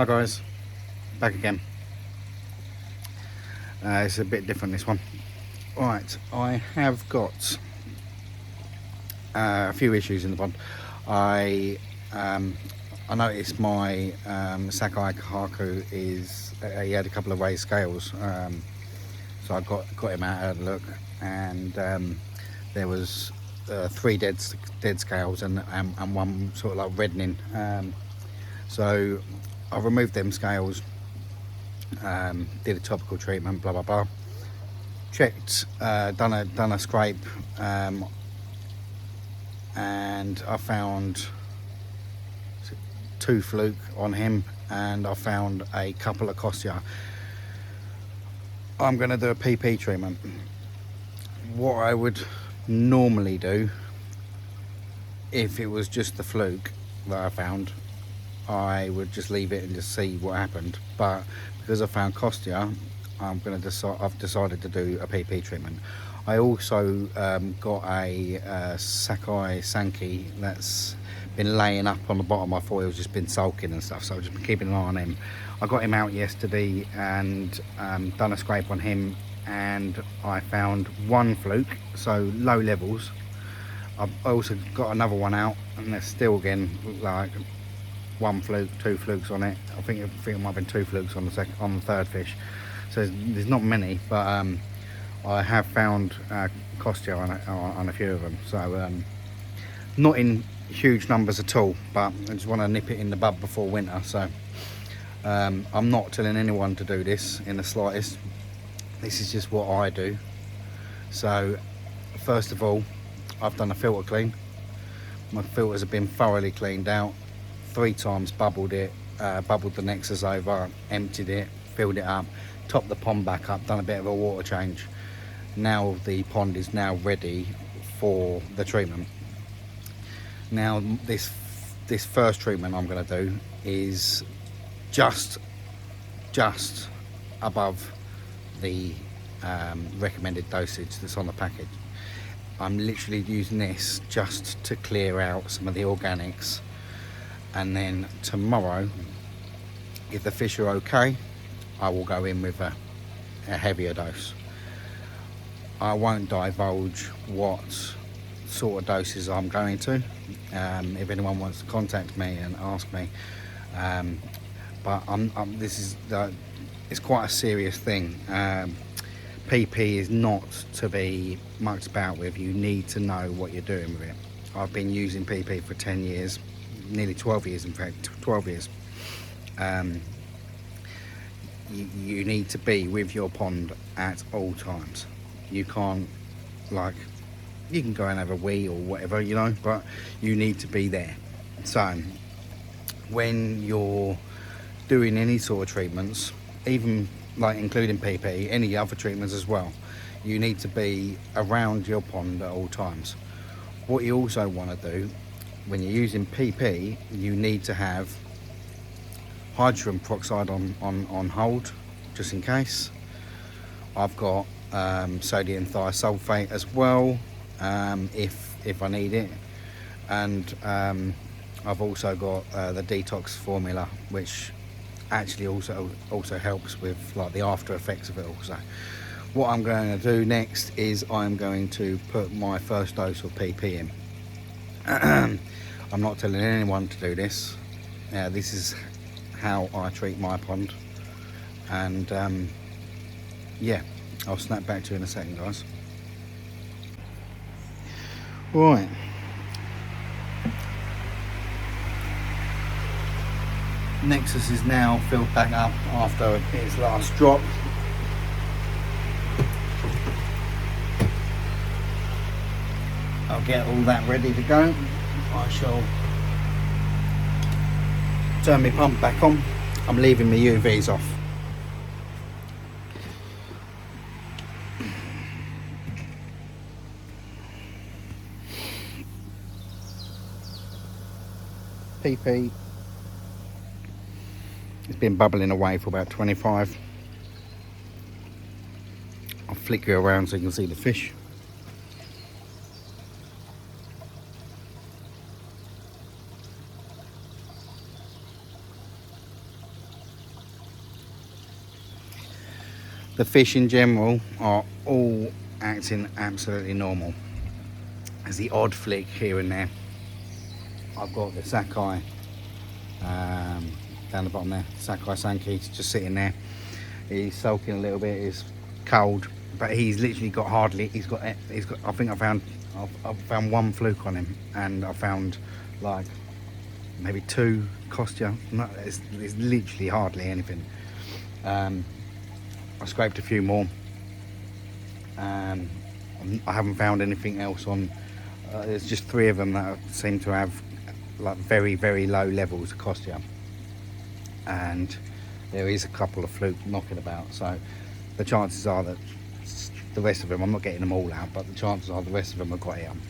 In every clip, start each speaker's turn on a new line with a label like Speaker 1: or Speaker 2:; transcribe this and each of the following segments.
Speaker 1: guys, back again. It's a bit different, this one. Right, I have got a few issues in the pond. I noticed my Sakai Kaku is he had a couple of raised scales, so I got him out, had a look, and there was 3 dead scales and one sort of like reddening. So I removed them scales, did a topical treatment, blah blah blah. Checked, done a scrape, and I found 2 fluke on him, and I found a couple of Kostya. I'm going to do a PP treatment. What I would normally do, if it was just the fluke that I found, I would just leave it and just see what happened. But because I found Kostya, I've decided to do a PP treatment. I also got a Sakai Sankey that's been laying up on the bottom. I thought it was just been sulking and stuff, so I've just been keeping an eye on him. I got him out yesterday and done a scrape on him, and I found 1 fluke, so low levels. I've also got another one out, and there's still again like 1 fluke, 2 flukes on it. I think it might have been 2 flukes on the 3rd fish. So there's not many, but I have found Kostya on a few of them. So not in huge numbers at all, but I just want to nip it in the bud before winter. So I'm not telling anyone to do this in the slightest. This is just what I do. So first of all, I've done a filter clean. My filters have been thoroughly cleaned out. 3 times bubbled it, bubbled the nexus over, emptied it, filled it up, topped the pond back up, done a bit of a water change. Now the pond is now ready for the treatment. Now this first treatment I'm going to do is just above the recommended dosage that's on the package. I'm literally using this just to clear out some of the organics, and then tomorrow, if the fish are okay, I will go in with a heavier dose. I won't divulge what sort of doses I'm going to. If anyone wants to contact me and ask me, but it's quite a serious thing. PP is not to be mucked about with. You need to know what you're doing with it. I've been using PP for 10 years, nearly 12 years in fact, 12 years. You need to be with your pond at all times. You can't, like, you can go and have a wee or whatever, you know, but you need to be there. So when you're doing any sort of treatments, even like including PP, any other treatments as well, you need to be around your pond at all times. What you also want to do when you're using PP, you need to have hydrogen peroxide on hold, just in case. I've got sodium thiosulfate as well, if I need it, and I've also got the detox formula, which actually also helps with like the after effects of it also. What I'm going to do next is I'm going to put my first dose of PP in. I'm not telling anyone to do this. This is how I treat my pond, and yeah, I'll snap back to you in a second, guys. Right, Nexus is now filled back up after its last drop. I'll get all that ready to go. I shall turn my pump back on. I'm leaving my UVs off. PP, it's been bubbling away for about 25. I'll flick you around so you can see the fish. The fish in general are all acting absolutely normal. There's the odd flick here and there. I've got the Sakai down the bottom there, Sakai Sankey, just sitting there. He's sulking a little bit, he's cold, but he's literally got hardly, he's got, I think I've found one fluke on him, and I found like maybe 2 Kostya. It's literally hardly anything. I scraped a few more. I haven't found anything else on. There's just 3 of them that seem to have like very, very low levels of Kostya, and there is a couple of fluke knocking about. So the chances are that the rest of them, I'm not getting them all out, but the chances are the rest of them have got it on.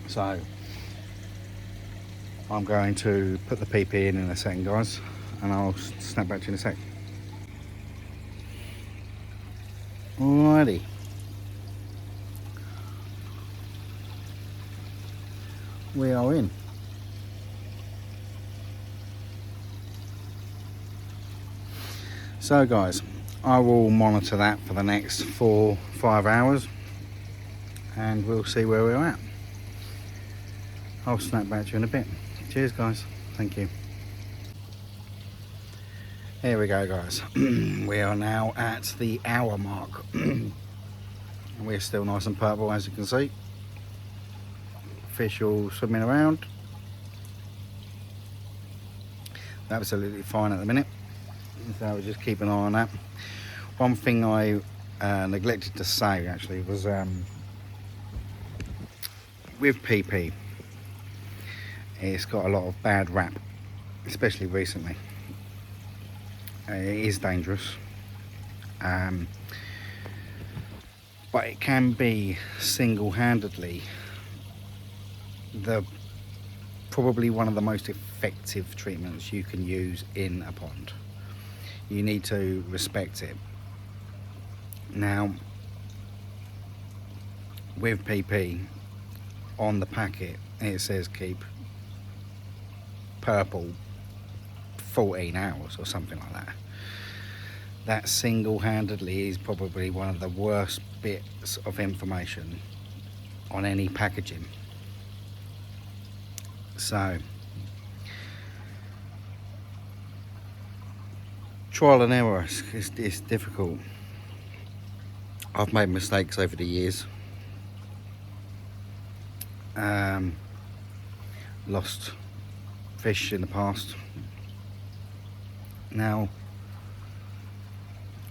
Speaker 1: So I'm going to put the PP in a second, guys, and I'll snap back to you in a sec. Alrighty. We are in. So guys, I will monitor that for the next 4-5 hours, and we'll see where we're at. I'll snap back to you in a bit. Cheers guys, thank you. Here we go guys. We are now at the hour mark. We're still nice and purple, as you can see. Fish all swimming around. Absolutely fine at the minute. So we'll just keep an eye on that. One thing I neglected to say actually was with PP, it's got a lot of bad rap, especially recently. It is dangerous, but it can be single-handedly probably one of the most effective treatments you can use in a pond. You need to respect it. Now, with PP on the packet, it says keep purple 14 hours or something like that. That single-handedly is probably one of the worst bits of information on any packaging. So trial and error is difficult. I've made mistakes over the years. Lost fish in the past. Now,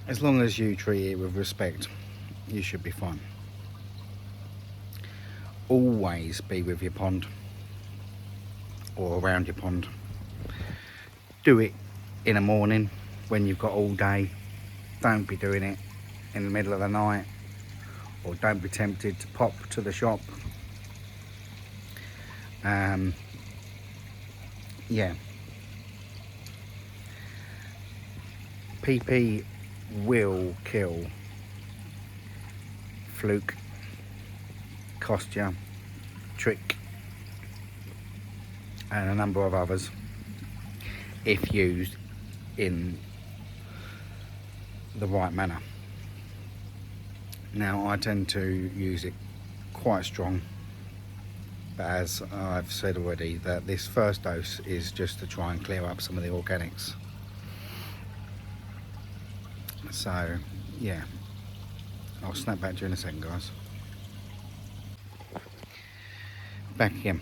Speaker 1: as long as you treat it with respect, you should be fine. Always be with your pond or around your pond. Do it in the morning when you've got all day. Don't be doing it in the middle of the night, or don't be tempted to pop to the shop. Yeah, PP will kill fluke, Kostya, trick, and a number of others if used in the right manner. Now, I tend to use it quite strong, but as I've said already, that this first dose is just to try and clear up some of the organics. So yeah, I'll snap back to you in a second, guys. Back again.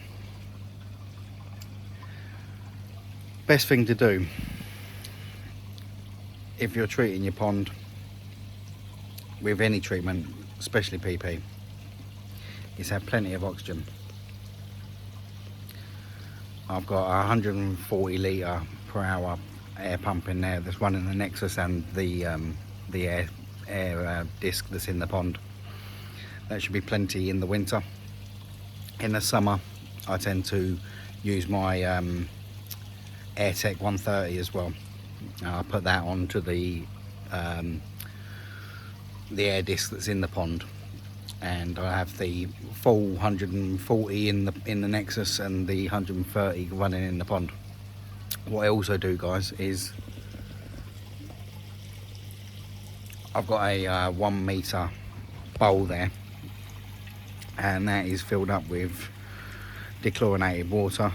Speaker 1: Best thing to do if you're treating your pond with any treatment, especially PP, is have plenty of oxygen. I've got a 140 litre per hour air pump in there that's running the Nexus and the air disc that's in the pond. That should be plenty in the winter. In the summer, I tend to use my AirTech 130 as well. I'll put that onto the air disc that's in the pond, and I have the full 140 in the Nexus and the 130 running in the pond. What I also do, guys, is I've got a 1 metre bowl there, and that is filled up with dechlorinated water,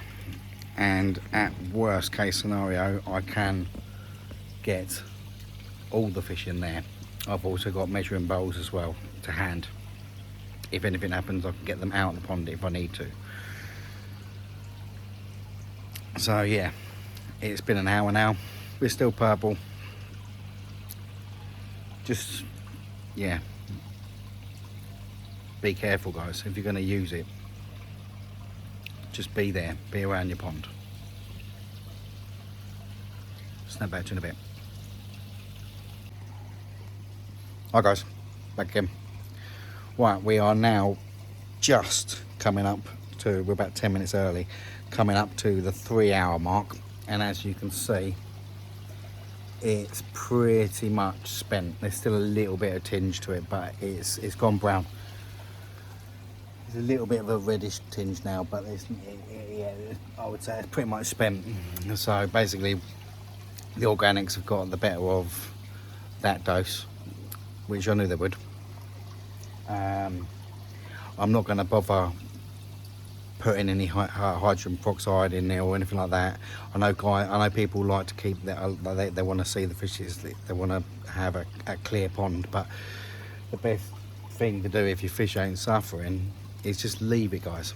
Speaker 1: and at worst case scenario I can get all the fish in there. I've also got measuring bowls as well to hand. If anything happens, I can get them out of the pond if I need to. So yeah, it's been an hour now. We're still purple. Just, yeah, be careful guys. If you're going to use it, just be there, be around your pond. Snap back to you in a bit. Hi guys, back again. Right, we are now just coming up to, we're about 10 minutes early, coming up to the 3 hour mark, and as you can see, it's pretty much spent. There's still a little bit of tinge to it, but it's gone brown. There's a little bit of a reddish tinge now, but yeah, I would say it's pretty much spent. So basically, the organics have got the better of that dose, which I knew they would. I'm not going to bother putting any hydrogen peroxide in there or anything like that. I know people like to keep that. They want to see the fishes. They want to have a clear pond. But the best thing to do if your fish ain't suffering is just leave it, guys.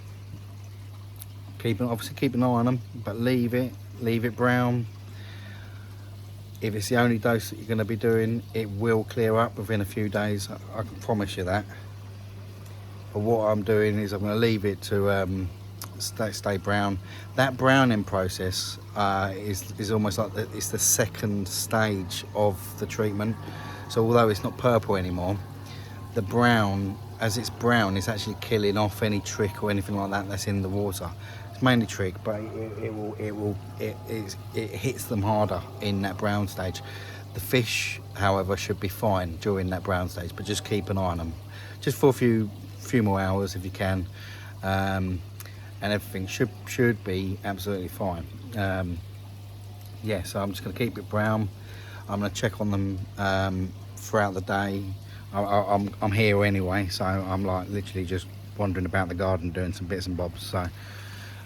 Speaker 1: Obviously keep an eye on them, but leave it brown. If it's the only dose that you're going to be doing, it will clear up within a few days. I can promise you that. But what I'm doing is I'm going to leave it to stay brown. That browning process is almost like it's the second stage of the treatment. So although it's not purple anymore, the brown, as it's brown, it's actually killing off any trick or anything like that that's in the water. It's mainly trick, but it hits them harder in that brown stage. The fish, however, should be fine during that brown stage, but just keep an eye on them, just for a few more hours if you can, and everything should be absolutely fine. Yeah, so I'm just going to keep it brown. I'm going to check on them throughout the day. I'm here anyway, so I'm like literally just wandering about the garden doing some bits and bobs, so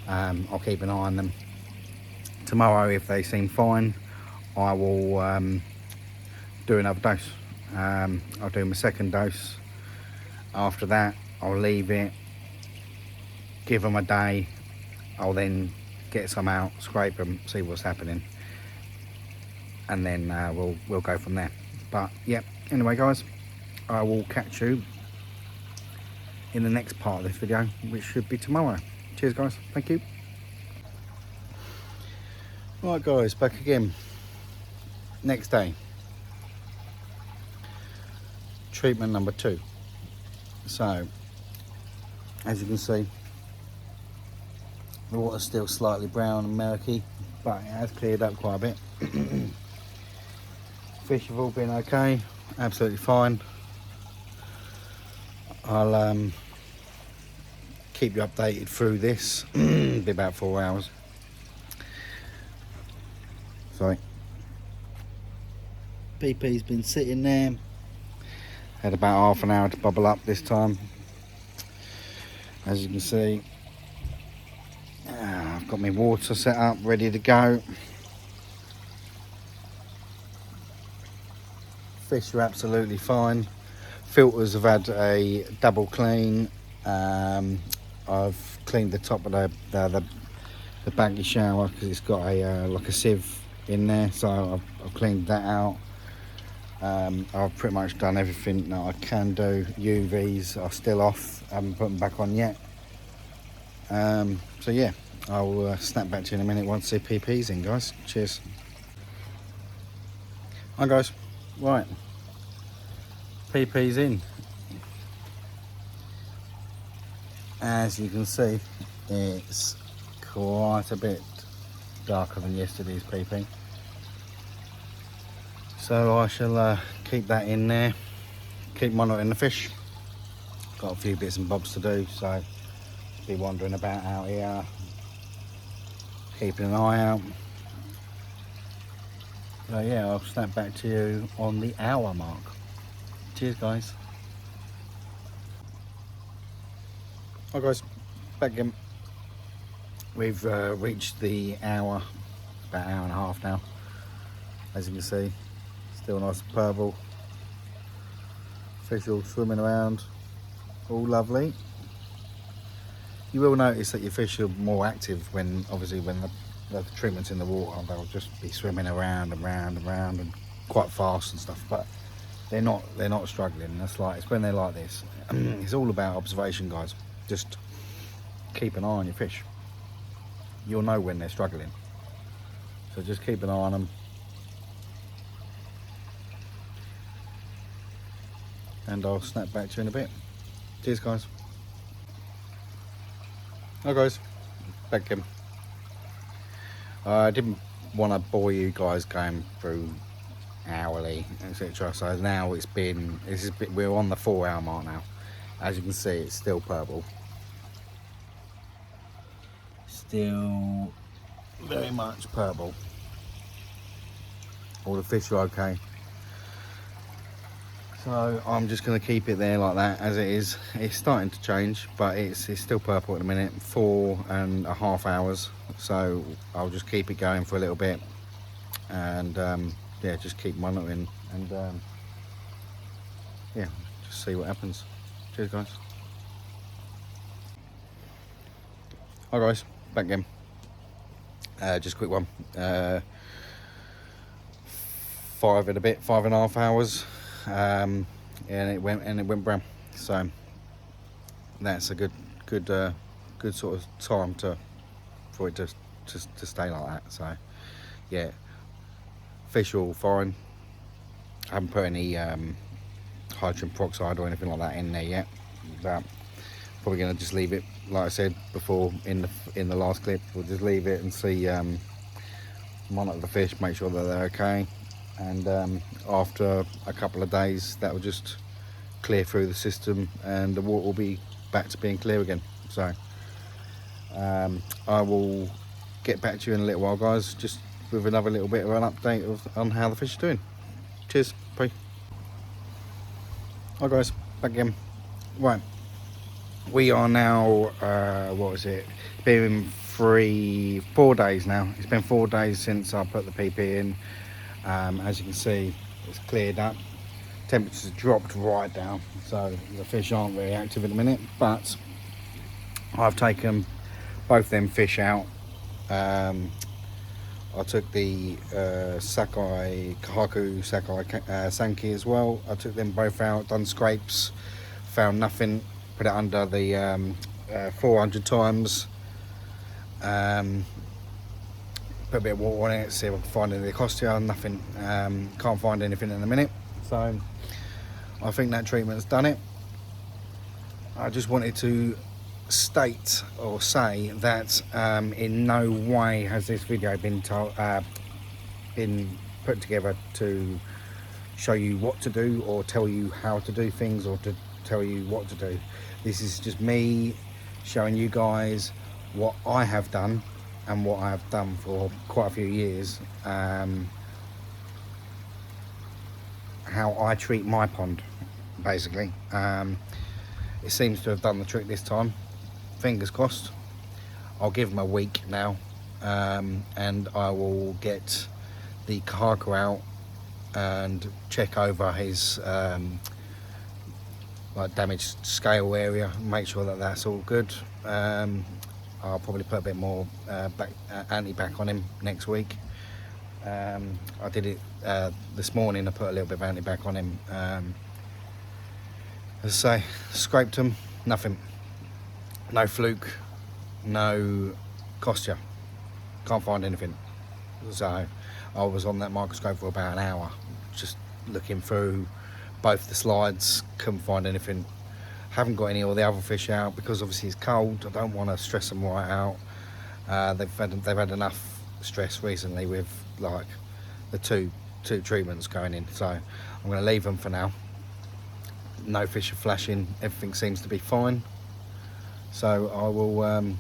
Speaker 1: I'll keep an eye on them. Tomorrow, if they seem fine, I will do another dose. I'll do my second dose. After that, I'll leave it, give them a day. I'll then get some out, scrape them, see what's happening, and then we'll go from there. But yeah, anyway guys, I will catch you in the next part of this video, which should be tomorrow. Cheers guys, thank you. Right guys, back again. Next day. Treatment number 2. So, as you can see, the water's still slightly brown and murky, but it has cleared up quite a bit. Fish have all been okay, absolutely fine. I'll keep you updated through this. Be about 4 hours. Sorry. PP's been sitting there. Had about half an hour to bubble up this time. As you can see, I've got my water set up, ready to go. Fish are absolutely fine. Filters have had a double clean. I've cleaned the top of the baggy shower because it's got a like a sieve in there, so I've cleaned that out. I've pretty much done everything that I can do. UVs are still off, I haven't put them back on yet. So yeah, I'll snap back to you in a minute once the PP's in, guys. Cheers. Hi guys, right, PP's in. As you can see, it's quite a bit darker than yesterday's PP. So I shall keep that in there, keep monitoring the fish. Got a few bits and bobs to do, so be wandering about out here, keeping an eye out. So yeah, I'll snap back to you on the hour mark. Cheers, guys. Hi guys, back again. We've reached the hour, about an hour and a half now. As you can see, still nice and purple. Fish all swimming around, all lovely. You will notice that your fish are more active when, obviously, when the treatment's in the water. They'll just be swimming around and round and round and quite fast and stuff. But they're not struggling. That's like, it's when they're like this. It's all about observation, guys. Just keep an eye on your fish. You'll know when they're struggling. So just keep an eye on them. And I'll snap back to you in a bit. Cheers, guys. Hi guys, back again. I didn't want to bore you guys going through hourly, etc. So now we're on the 4 hour mark now. As you can see, it's still purple. Still very much purple. All the fish are okay. So I'm just going to keep it there like that as it is. It's starting to change, but it's still purple at the minute. 4.5 hours. So I'll just keep it going for a little bit, and yeah, just keep monitoring, and yeah, just see what happens. Cheers, guys. Hi guys, back again. Just a quick one. 5.5 hours. And it went brown, so that's a good sort of time for it to stay like that. So yeah, fish are all fine. I haven't put any hydrogen peroxide or anything like that in there yet, but probably going to just leave it like I said before in the last clip. We'll just leave it and see, monitor the fish, make sure that they're okay. And after a couple of days, that will just clear through the system and the water will be back to being clear again. So I will get back to you in a little while, guys, just with another little bit of an update on how the fish are doing. Cheers, bye. Hi guys, back again. Right, we are now what is it, been 4 days now. It's been 4 days since I put the PP in. As you can see, it's cleared up. Temperatures dropped right down, so the fish aren't very active at the minute, but I've taken both them fish out. I took the Kahaku Sakai Sankey as well. I took them both out, done scrapes, found nothing, put it under the 400 times. Put a bit of water on it, see if I can find any Costia. Nothing. Can't find anything in a minute. So I think that treatment's done it. I just wanted to state or say that in no way has this video been put together to show you what to do or tell you how to do things or to tell you what to do. This is just me showing you guys what I have done and what I've done for quite a few years, how I treat my pond, basically. It seems to have done the trick this time. Fingers crossed. I'll give him a week now, and I will get the Kahaku out and check over his like damaged scale area, make sure that that's all good. I'll probably put a bit more anti-bac on him next week. I did it this morning. I put a little bit of anti-bac on him. As I say, scraped him, nothing. No fluke, no Costia. Can't find anything. So I was on that microscope for about an hour, just looking through both the slides, couldn't find anything. Haven't got any of the other fish out because obviously it's cold. I don't want to stress them right out. They've had enough stress recently with like the two treatments going in, so I'm going to leave them for now. No fish are flashing, everything seems to be fine, so I will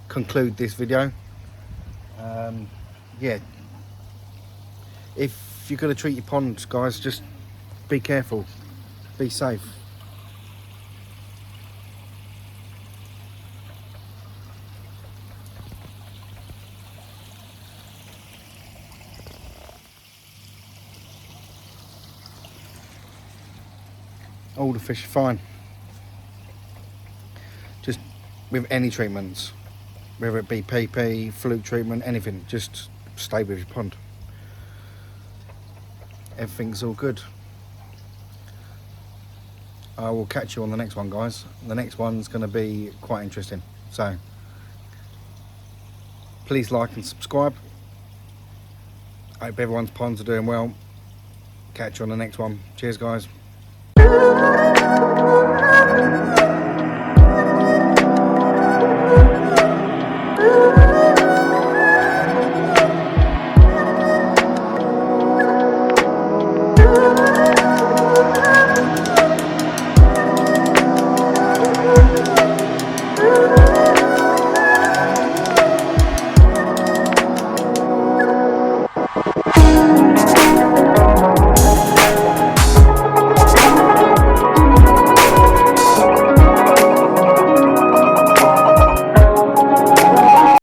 Speaker 1: conclude this video. Yeah, if you're going to treat your ponds, guys, just be careful. Be safe. All the fish are fine. Just with any treatments, whether it be PP, fluke treatment, anything, just stay with your pond. Everything's all good. I will catch you on the next one, guys. The next one's going to be quite interesting. So, please like and subscribe. I hope everyone's ponds are doing well. Catch you on the next one. Cheers, guys.